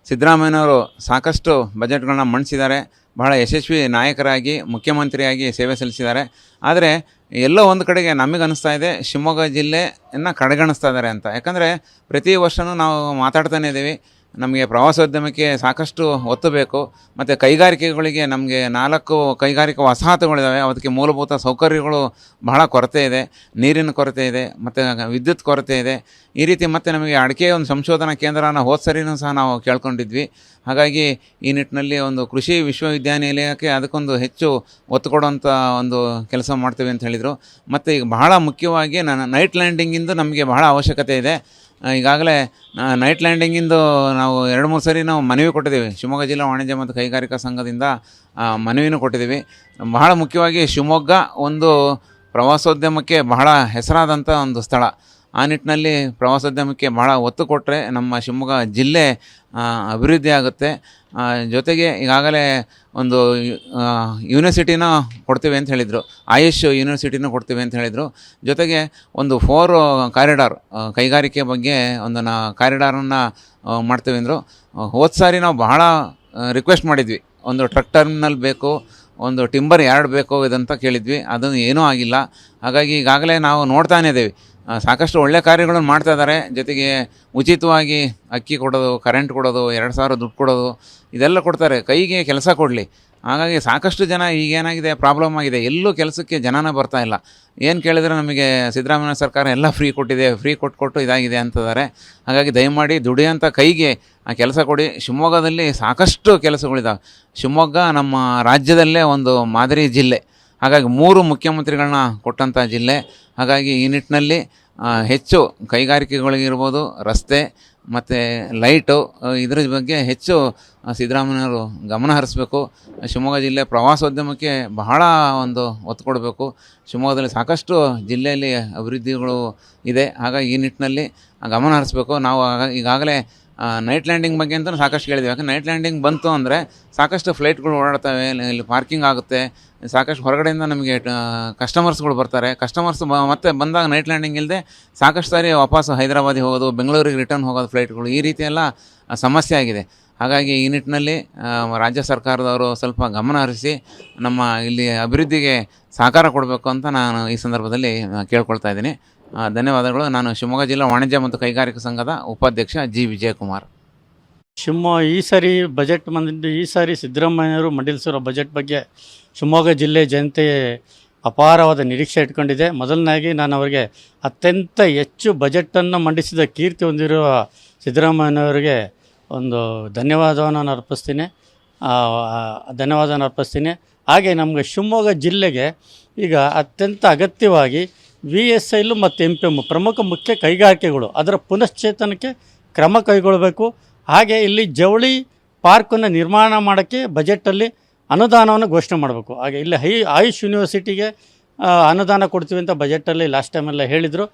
ಸಿದ್ದರಾಮಯ್ಯನವರು ಸಾಕಷ್ಟು ಬಜೆಟ್ಗಳನ್ನ ಮಂಡಿಸಿದ್ದಾರೆ. ಬಹಳ ಯಶಸ್ವಿ ನಾಯಕರಾಗಿ ಮುಖ್ಯಮಂತ್ರಿಯಾಗಿ ಸೇವೆ ಸಲ್ಲಿಸಿದ್ದಾರೆ. ಆದರೆ ಎಲ್ಲೋ ಒಂದು ಕಡೆಗೆ ನಮಗೆ ಅನ್ನಿಸ್ತಾ ಇದೆ ಶಿವಮೊಗ್ಗ ಜಿಲ್ಲೆಯನ್ನು ಕಡೆಗಣಿಸ್ತಾ ಇದ್ದಾರೆ ಅಂತ. ಯಾಕಂದರೆ ಪ್ರತಿ ವರ್ಷವೂ ನಾವು ಮಾತಾಡ್ತಾನೇ ಇದ್ದೀವಿ, ನಮಗೆ ಪ್ರವಾಸೋದ್ಯಮಕ್ಕೆ ಸಾಕಷ್ಟು ಒತ್ತು ಬೇಕು, ಮತ್ತು ಕೈಗಾರಿಕೆಗಳಿಗೆ ನಮಗೆ 4 ಕೈಗಾರಿಕಾ ವಸಾಹತುಗಳಿದ್ದಾವೆ. ಅದಕ್ಕೆ ಮೂಲಭೂತ ಸೌಕರ್ಯಗಳು ಬಹಳ ಕೊರತೆ ಇದೆ, ನೀರಿನ ಕೊರತೆ ಇದೆ, ಮತ್ತು ವಿದ್ಯುತ್ ಕೊರತೆ ಇದೆ. ಈ ರೀತಿ ಮತ್ತು ನಮಗೆ ಅಡಿಕೆ ಒಂದು ಸಂಶೋಧನಾ ಕೇಂದ್ರನ ಹೋದ ಸರಿನೂ ಸಹ ನಾವು ಕೇಳ್ಕೊಂಡಿದ್ವಿ. ಹಾಗಾಗಿ ಈ ನಿಟ್ಟಿನಲ್ಲಿ ಒಂದು ಕೃಷಿ ವಿಶ್ವವಿದ್ಯಾನಿಲಯಕ್ಕೆ ಅದಕ್ಕೊಂದು ಹೆಚ್ಚು ಒತ್ತು ಕೊಡುವಂಥ ಒಂದು ಕೆಲಸ ಮಾಡ್ತೀವಿ ಅಂತ ಹೇಳಿದರು. ಮತ್ತು ಈಗ ಬಹಳ ಮುಖ್ಯವಾಗಿ ನೈಟ್ ಲ್ಯಾಂಡಿಂಗಿಂದು ನಮಗೆ ಬಹಳ ಅವಶ್ಯಕತೆ ಇದೆ. ಈಗಾಗಲೇ ನೈಟ್ ಲ್ಯಾಂಡಿಂಗಿಂದು ನಾವು 2-3 ಸರಿ ನಾವು ಮನವಿ ಕೊಟ್ಟಿದ್ದೀವಿ. ಶಿವಮೊಗ್ಗ ಜಿಲ್ಲಾ ವಾಣಿಜ್ಯ ಮತ್ತು ಕೈಗಾರಿಕಾ ಸಂಘದಿಂದ ಮನವಿನೂ ಕೊಟ್ಟಿದ್ದೀವಿ. ಬಹಳ ಮುಖ್ಯವಾಗಿ ಶಿವಮೊಗ್ಗ ಒಂದು ಪ್ರವಾಸೋದ್ಯಮಕ್ಕೆ ಬಹಳ ಹೆಸರಾದಂಥ ಒಂದು ಸ್ಥಳ. ಆ ನಿಟ್ಟಿನಲ್ಲಿ ಪ್ರವಾಸೋದ್ಯಮಕ್ಕೆ ಬಹಳ ಒತ್ತು ಕೊಟ್ಟರೆ ನಮ್ಮ ಶಿವಮೊಗ್ಗ ಜಿಲ್ಲೆ ಅಭಿವೃದ್ಧಿ ಆಗುತ್ತೆ. ಜೊತೆಗೆ ಈಗಾಗಲೇ ಒಂದು ಯೂನಿವರ್ಸಿಟಿನ ಕೊಡ್ತೀವಿ ಅಂತ ಹೇಳಿದರು, ಆಯುಷ್ ಯೂನಿವರ್ಸಿಟಿನೂ ಕೊಡ್ತೀವಿ ಅಂತ ಹೇಳಿದರು. ಜೊತೆಗೆ ಒಂದು 4 ಕಾರಿಡಾರ್ ಕೈಗಾರಿಕೆ ಬಗ್ಗೆ ಒಂದು ಕಾರಿಡಾರನ್ನು ಮಾಡ್ತೀವಿ ಅಂದರು. ಹೋದ ಸಾರಿ ನಾವು ಬಹಳ ರಿಕ್ವೆಸ್ಟ್ ಮಾಡಿದ್ವಿ, ಒಂದು ಟ್ರಕ್ ಟರ್ಮಿನಲ್ ಬೇಕು, ಒಂದು ಟಿಂಬರ್ ಯಾರ್ಡ್ ಬೇಕು ಇದಂತ ಕೇಳಿದ್ವಿ. ಅದನ್ನು ಏನೂ ಆಗಿಲ್ಲ. ಹಾಗಾಗಿ ಈಗಾಗಲೇ ನಾವು ನೋಡ್ತಾನೇ ಇದ್ದೀವಿ, ಸಾಕಷ್ಟು ಒಳ್ಳೆ ಕಾರ್ಯಗಳನ್ನು ಮಾಡ್ತಾ ಇದ್ದಾರೆ. ಜೊತೆಗೆ ಉಚಿತವಾಗಿ ಅಕ್ಕಿ ಕೊಡೋದು, ಕರೆಂಟ್ ಕೊಡೋದು, 2,000 ದುಡ್ಡು ಕೊಡೋದು, ಇದೆಲ್ಲ ಕೊಡ್ತಾರೆ. ಕೈಗೆ ಕೆಲಸ ಕೊಡಲಿ. ಹಾಗಾಗಿ ಸಾಕಷ್ಟು ಜನ ಈಗೇನಾಗಿದೆ ಪ್ರಾಬ್ಲಮ್ ಆಗಿದೆ, ಎಲ್ಲೂ ಕೆಲಸಕ್ಕೆ ಜನನೇ ಬರ್ತಾ ಇಲ್ಲ. ಏನು ಕೇಳಿದ್ರೆ ನಮಗೆ ಸಿದ್ದರಾಮಯ್ಯ ಸರ್ಕಾರ ಎಲ್ಲ ಫ್ರೀ ಕೊಟ್ಟಿದೆ, ಫ್ರೀ ಕೊಟ್ಟು ಇದಾಗಿದೆ ಅಂತಿದ್ದಾರೆ. ಹಾಗಾಗಿ ದಯಮಾಡಿ ದುಡಿಯೋಂಥ ಕೈಗೆ ಆ ಕೆಲಸ ಕೊಡಿ. ಶಿವಮೊಗ್ಗದಲ್ಲಿ ಸಾಕಷ್ಟು ಕೆಲಸಗಳಿದ್ದಾವೆ. ಶಿವಮೊಗ್ಗ ನಮ್ಮ ರಾಜ್ಯದಲ್ಲೇ ಒಂದು ಮಾದರಿ ಜಿಲ್ಲೆ. ಹಾಗಾಗಿ 3 ಮುಖ್ಯಮಂತ್ರಿಗಳನ್ನ ಕೊಟ್ಟಂಥ ಜಿಲ್ಲೆ. ಹಾಗಾಗಿ ಈ ನಿಟ್ಟಿನಲ್ಲಿ ಹೆಚ್ಚು ಕೈಗಾರಿಕೆಗಳಿಗಿರ್ಬೋದು, ರಸ್ತೆ ಮತ್ತು ಲೈಟು, ಇದ್ರ ಬಗ್ಗೆ ಹೆಚ್ಚು ಸಿದ್ದರಾಮಯ್ಯವರು ಗಮನ ಹರಿಸಬೇಕು. ಶಿವಮೊಗ್ಗ ಜಿಲ್ಲೆ ಪ್ರವಾಸೋದ್ಯಮಕ್ಕೆ ಬಹಳ ಒಂದು ಒತ್ತು ಕೊಡಬೇಕು. ಶಿವಮೊಗ್ಗದಲ್ಲಿ ಸಾಕಷ್ಟು ಜಿಲ್ಲೆಯಲ್ಲಿ ಅಭಿವೃದ್ಧಿಗಳು ಇದೆ. ಹಾಗಾಗಿ ಈ ನಿಟ್ಟಿನಲ್ಲಿ ಗಮನ ಹರಿಸಬೇಕು. ನಾವು ಈಗಾಗಲೇ ನೈಟ್ ಲ್ಯಾಂಡಿಂಗ್ ಬಗ್ಗೆ ಅಂತಲೂ ಸಾಕಷ್ಟು ಕೇಳಿದ್ವಿ. ಯಾಕಂದ್ರೆ ನೈಟ್ ಲ್ಯಾಂಡಿಂಗ್ ಬಂತು ಅಂದರೆ ಸಾಕಷ್ಟು ಫ್ಲೈಟ್ಗಳು ಓಡಾಡ್ತವೆ, ಇಲ್ಲಿ ಪಾರ್ಕಿಂಗ್ ಆಗುತ್ತೆ, ಸಾಕಷ್ಟು ಹೊರಗಡೆಯಿಂದ ನಮಗೆ ಕಸ್ಟಮರ್ಸ್ಗಳು ಬರ್ತಾರೆ. ಕಸ್ಟಮರ್ಸ್ ಮತ್ತೆ ಬಂದಾಗ ನೈಟ್ ಲ್ಯಾಂಡಿಂಗ್ ಇಲ್ಲದೆ ಸಾಕಷ್ಟು ಸಾರಿ ವಾಪಸ್ ಹೈದರಾಬಾದಿಗೆ ಹೋಗೋದು, ಬೆಂಗಳೂರಿಗೆ ರಿಟರ್ನ್ ಹೋಗೋದು ಫ್ಲೈಟ್ಗಳು, ಈ ರೀತಿ ಎಲ್ಲ ಸಮಸ್ಯೆ ಆಗಿದೆ. ಹಾಗಾಗಿ ಈ ನಿಟ್ಟಿನಲ್ಲಿ ರಾಜ್ಯ ಸರ್ಕಾರದವರು ಸ್ವಲ್ಪ ಗಮನ ಹರಿಸಿ ನಮ್ಮ ಇಲ್ಲಿ ಅಭಿವೃದ್ಧಿಗೆ ಸಹಕಾರ ಕೊಡಬೇಕು ಅಂತ ನಾನು ಈ ಸಂದರ್ಭದಲ್ಲಿ ಕೇಳ್ಕೊಳ್ತಾ ಇದ್ದೀನಿ. ಧನ್ಯವಾದಗಳು. ನಾನು ಶಿವಮೊಗ್ಗ ಜಿಲ್ಲಾ ವಾಣಿಜ್ಯ ಮತ್ತು ಕೈಗಾರಿಕಾ ಸಂಘದ ಉಪಾಧ್ಯಕ್ಷ ಜಿ ವಿಜಯಕುಮಾರ್. ಈ ಸಾರಿ ಸಿದ್ದರಾಮಯ್ಯವರು ಮಂಡಿಸಿರೋ ಬಜೆಟ್ ಬಗ್ಗೆ ಶಿವಮೊಗ್ಗ ಜಿಲ್ಲೆ ಜನತೆ ಅಪಾರವಾದ ನಿರೀಕ್ಷೆ ಇಟ್ಕೊಂಡಿದೆ. ಮೊದಲನಾಗಿ ನಾನು ಅವರಿಗೆ ಅತ್ಯಂತ ಹೆಚ್ಚು ಬಜೆಟನ್ನು ಮಂಡಿಸಿದ ಕೀರ್ತಿ ಹೊಂದಿರುವ ಸಿದ್ದರಾಮಯ್ಯನವರಿಗೆ ಒಂದು ಧನ್ಯವಾದವನ್ನು ಅರ್ಪಿಸ್ತೀನಿ. ಹಾಗೆ ನಮಗೆ ಶಿವಮೊಗ್ಗ ಜಿಲ್ಲೆಗೆ ಈಗ ಅತ್ಯಂತ ಅಗತ್ಯವಾಗಿ VSIL ಮತ್ತು MPM ಪ್ರಮುಖ ಮುಖ್ಯ ಕೈಗಾರಿಕೆಗಳು ಅದರ ಪುನಶ್ಚೇತನಕ್ಕೆ ಕ್ರಮ ಕೈಗೊಳ್ಳಬೇಕು. ಹಾಗೆ ಇಲ್ಲಿ ಜವಳಿ ಪಾರ್ಕನ್ನು ನಿರ್ಮಾಣ ಮಾಡೋಕ್ಕೆ ಬಜೆಟಲ್ಲಿ ಅನುದಾನವನ್ನು ಘೋಷಣೆ ಮಾಡಬೇಕು. ಹಾಗೆ ಇಲ್ಲಿ ಆಯುಷ್ ಯೂನಿವರ್ಸಿಟಿಗೆ ಅನುದಾನ ಕೊಡ್ತೀವಿ ಅಂತ ಬಜೆಟಲ್ಲಿ ಲಾಸ್ಟ್ ಟೈಮೆಲ್ಲ ಹೇಳಿದರು.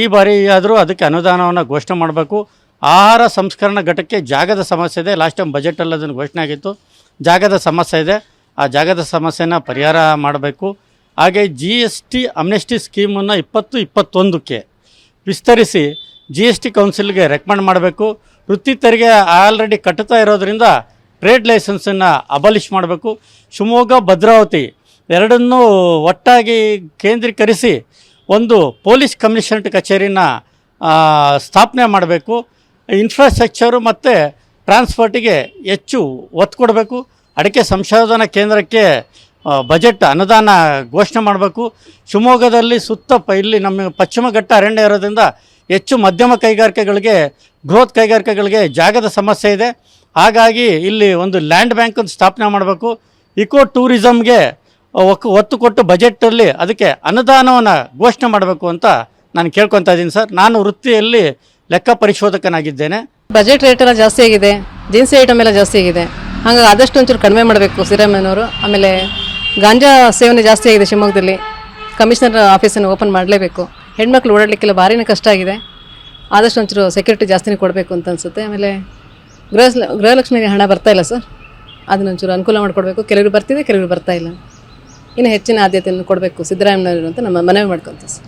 ಈ ಬಾರಿ ಆದರೂ ಅದಕ್ಕೆ ಅನುದಾನವನ್ನು ಘೋಷಣೆ ಮಾಡಬೇಕು. ಆಹಾರ ಸಂಸ್ಕರಣಾ ಘಟಕಕ್ಕೆ ಜಾಗದ ಸಮಸ್ಯೆ ಇದೆ. ಲಾಸ್ಟ್ ಟೈಮ್ ಬಜೆಟಲ್ಲಿ ಅದನ್ನು ಘೋಷಣೆ ಆಗಿತ್ತು. ಜಾಗದ ಸಮಸ್ಯೆ ಇದೆ, ಆ ಜಾಗದ ಸಮಸ್ಯೆನ ಪರಿಹಾರ ಮಾಡಬೇಕು. ಹಾಗೆ GST ಅಮ್ನೆಸ್ಟಿ ಸ್ಕೀಮನ್ನು 2021ಕ್ಕೆ ವಿಸ್ತರಿಸಿ GST ಕೌನ್ಸಿಲ್ಗೆ ರೆಕಮೆಂಡ್ ಮಾಡಬೇಕು. ವೃತ್ತಿ ತೆರಿಗೆ ಆಲ್ರೆಡಿ ಕಟ್ಟುತ್ತಾ ಇರೋದರಿಂದ ಟ್ರೇಡ್ ಲೈಸೆನ್ಸನ್ನು ಅಬಲಿಷ್ ಮಾಡಬೇಕು. ಶಿವಮೊಗ್ಗ ಭದ್ರಾವತಿ ಎರಡನ್ನೂ ಒಟ್ಟಾಗಿ ಕೇಂದ್ರೀಕರಿಸಿ ಒಂದು ಪೊಲೀಸ್ ಕಮಿಷನರೇಟ್ ಕಚೇರಿನ ಸ್ಥಾಪನೆ ಮಾಡಬೇಕು. ಇನ್ಫ್ರಾಸ್ಟ್ರಕ್ಚರು ಮತ್ತು ಟ್ರಾನ್ಸ್ಪೋರ್ಟಿಗೆ ಹೆಚ್ಚು ಒತ್ತು ಕೊಡಬೇಕು. ಅಡಿಕೆ ಸಂಶೋಧನಾ ಕೇಂದ್ರಕ್ಕೆ ಬಜೆಟ್ ಅನುದಾನ ಘೋಷಣೆ ಮಾಡಬೇಕು. ಶಿವಮೊಗ್ಗದಲ್ಲಿ ಇಲ್ಲಿ ನಮ್ಮ ಪಶ್ಚಿಮ ಘಟ್ಟ ಅರಣ್ಯ ಇರೋದ್ರಿಂದ ಹೆಚ್ಚು ಮಧ್ಯಮ ಕೈಗಾರಿಕೆಗಳಿಗೆ, ಬೃಹತ್ ಕೈಗಾರಿಕೆಗಳಿಗೆ ಜಾಗದ ಸಮಸ್ಯೆ ಇದೆ. ಹಾಗಾಗಿ ಇಲ್ಲಿ ಒಂದು ಲ್ಯಾಂಡ್ ಬ್ಯಾಂಕನ್ನು ಸ್ಥಾಪನೆ ಮಾಡಬೇಕು. ಇಕೋ ಟೂರಿಸಮ್ಗೆ ಒತ್ತು ಕೊಟ್ಟು ಬಜೆಟಲ್ಲಿ ಅದಕ್ಕೆ ಅನುದಾನವನ್ನು ಘೋಷಣೆ ಮಾಡಬೇಕು ಅಂತ ನಾನು ಕೇಳ್ಕೊತಾ ಇದ್ದೀನಿ ಸರ್. ನಾನು ವೃತ್ತಿಯಲ್ಲಿ ಲೆಕ್ಕ ಪರಿಶೋಧಕನಾಗಿದ್ದೇನೆ. ಬಜೆಟ್ ರೇಟ್ ಎಲ್ಲ ಜಾಸ್ತಿ ಆಗಿದೆ, ದಿನಸಿ ಐಟಮ್ ಎಲ್ಲ ಜಾಸ್ತಿ ಆಗಿದೆ. ಹಾಗಾಗಿ ಆದಷ್ಟು ಒಂಚೂರು ಕಡಿಮೆ ಮಾಡಬೇಕು ಸಿದ್ದರಾಮಯ್ಯನವರು. ಆಮೇಲೆ ಗಾಂಜಾ ಸೇವನೆ ಜಾಸ್ತಿ ಆಗಿದೆ ಶಿವಮೊಗ್ಗದಲ್ಲಿ. ಕಮಿಷನರ್ ಆಫೀಸನ್ನು ಓಪನ್ ಮಾಡಲೇಬೇಕು. ಹೆಣ್ಮಕ್ಳು ಓಡಾಡಲಿಕ್ಕೆಲ್ಲ ಭಾರಿನೇ ಕಷ್ಟ ಆಗಿದೆ. ಆದಷ್ಟು ಒಂಚೂರು ಸೆಕ್ಯೂರಿಟಿ ಜಾಸ್ತಿನೇ ಕೊಡಬೇಕು ಅಂತ ಅನಿಸುತ್ತೆ. ಆಮೇಲೆ ಗೃಹಲಕ್ಷ್ಮಿಗೆ ಹಣ ಬರ್ತಾ ಇಲ್ಲ ಸರ್, ಅದನ್ನ ಒಂಚೂರು ಅನುಕೂಲ ಮಾಡಿಕೊಡ್ಬೇಕು. ಕೆಲವರು ಬರ್ತಿದೆ, ಕೆಲವರು ಬರ್ತಾ ಇಲ್ಲ. ಇನ್ನು ಹೆಚ್ಚಿನ ಆದ್ಯತೆಯನ್ನು ಕೊಡಬೇಕು ಸಿದ್ದರಾಮಯ್ಯನವರು ಅಂತ ನಮ್ಮ ಮನವಿ ಮಾಡ್ಕೊತೀವಿ ಸರ್.